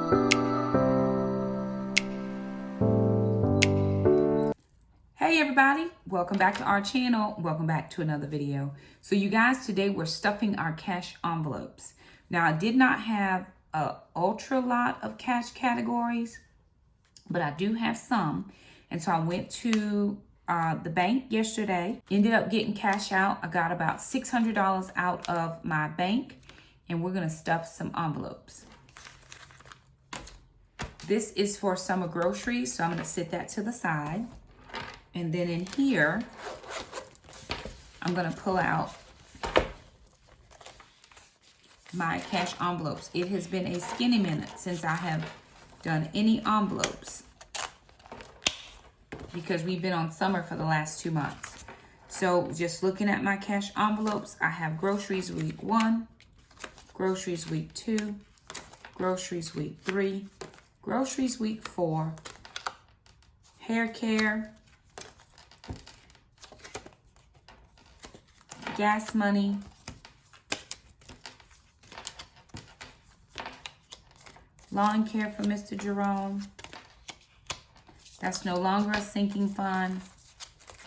Hey everybody, welcome back to our channel. Welcome back to another video. So you guys, today we're stuffing our cash envelopes. Now I did not have a ultra lot of cash categories, but I do have some. And so I went to the bank yesterday, ended up getting cash out. I got about $600 out of my bank, and we're gonna stuff some envelopes. This is for summer groceries, so I'm gonna set that to the side. And then in here, I'm gonna pull out my cash envelopes. It has been a skinny minute since I have done any envelopes because we've been on summer for the last 2 months. So just looking at my cash envelopes, I have groceries week 1, groceries week 2, groceries week 3, groceries week 4, hair care, gas money, lawn care for Mr. Jerome. That's no longer a sinking fund,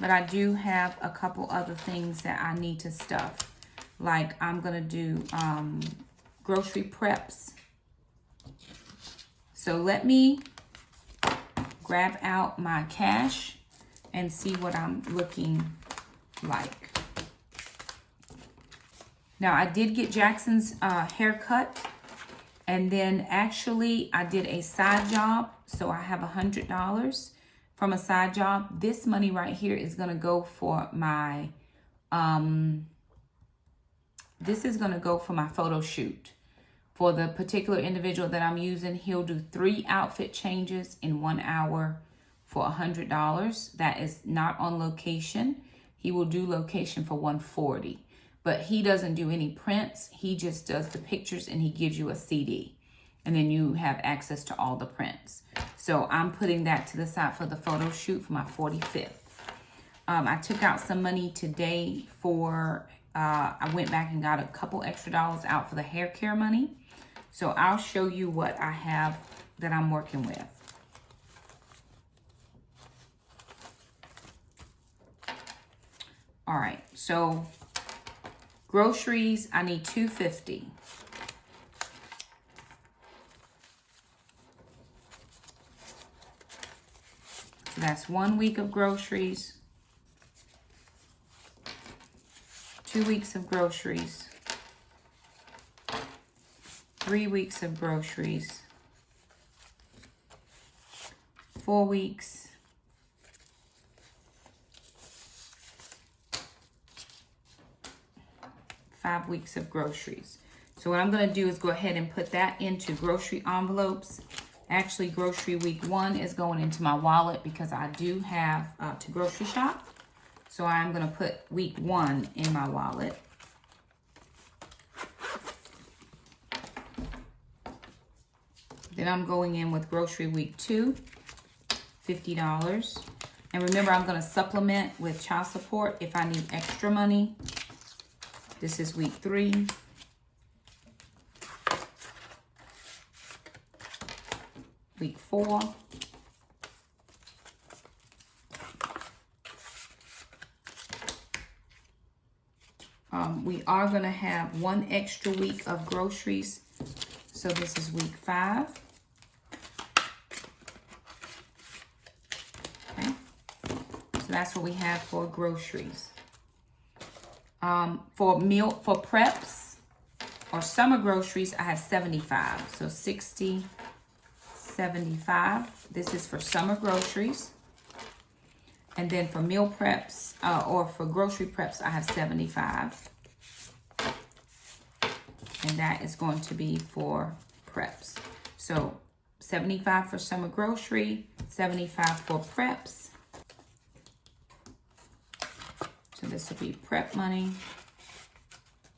but I do have a couple other things that I need to stuff. Like I'm gonna do grocery preps. So let me grab out my cash and see what I'm looking like. Now, I did get Jackson's haircut, and then actually I did a side job, so I have $100 from a side job. This money right here is gonna go for my, this is gonna go for my photo shoot. For the particular individual that I'm using, he'll do 3 outfit changes in 1 hour for $100. That is not on location. He will do location for $140. But he doesn't do any prints. He just does the pictures and he gives you a CD. And then you have access to all the prints. So I'm putting that to the side for the photo shoot for my 45th. I took out some money today for, I went back and got a couple extra dollars out for the hair care money. So I'll show you what I have that I'm working with. All right, so groceries, I need $250. So that's 1 week of groceries, 2 weeks of groceries, 3 weeks of groceries, 4 weeks, 5 weeks of groceries. So what I'm going to do is go ahead and put that into grocery envelopes. Actually, grocery week 1 is going into my wallet because I do have to grocery shop. So I'm going to put week 1 in my wallet. Then I'm going in with grocery week 2, $50. And remember, I'm going to supplement with child support if I need extra money. This is week 3. Week 4. We are going to have 1 extra week of groceries. So this is week 5. Okay. So that's what we have for groceries. For preps or summer groceries, I have 75. So 60, 75. This is for summer groceries. And then for meal preps or for grocery preps, I have 75. And that is going to be for preps. So 75 for summer grocery, 75 for preps. So this will be prep money.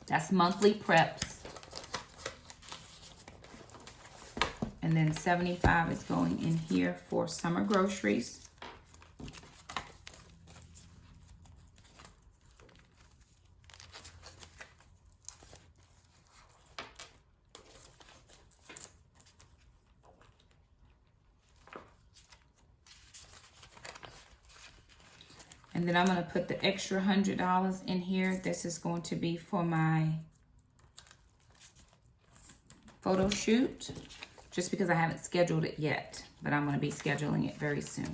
That's monthly preps. And then 75 is going in here for summer groceries. And then I'm going to put the extra $100 in here. This is going to be for my photo shoot, just because I haven't scheduled it yet, but I'm going to be scheduling it very soon.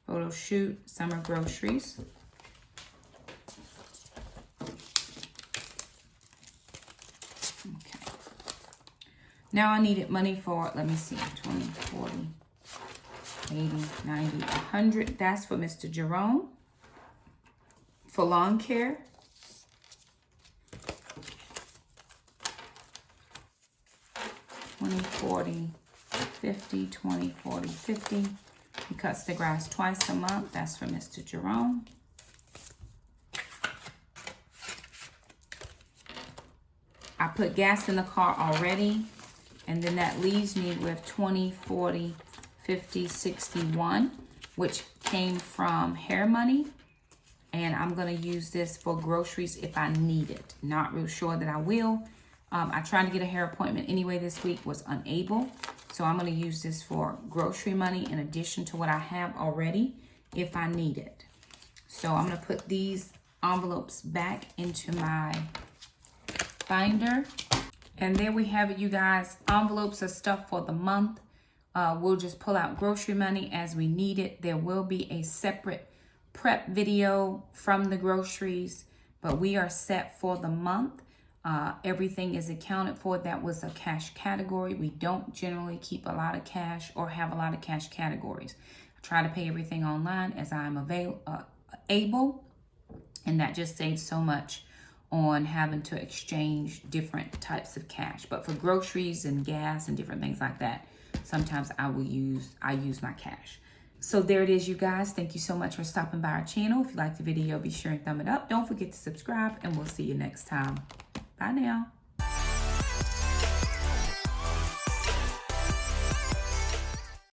Photo shoot, summer groceries. Okay. Now I needed money for, let me see, 20, 40, 80, 90, 100. That's for Mr. Jerome for lawn care. $20, $40, $50, $20, $40, $50. He cuts the grass twice a month. That's for Mr. Jerome. I put gas in the car already, and then that leaves me with 20, 40, 50, 61, which came from hair money. And I'm going to use this for groceries if I need it. Not real sure that I will. I tried to get a hair appointment anyway this week, was unable. So I'm going to use this for grocery money in addition to what I have already if I need it. So I'm going to put these envelopes back into my binder. And there we have it, you guys. Envelopes are stuff for the month. We'll just pull out grocery money as we need it. There will be a separate prep video from the groceries, but we are set for the month. Everything is accounted for. That was a cash category. We don't generally keep a lot of cash or have a lot of cash categories. I try to pay everything online as I'm able, and that just saves so much on having to exchange different types of cash. But for groceries and gas and different things like that, sometimes I use my cash. So there it is, you guys. Thank you so much for stopping by our channel. If you liked the video, be sure and thumb it up. Don't forget to subscribe, and we'll see you next time. Bye now.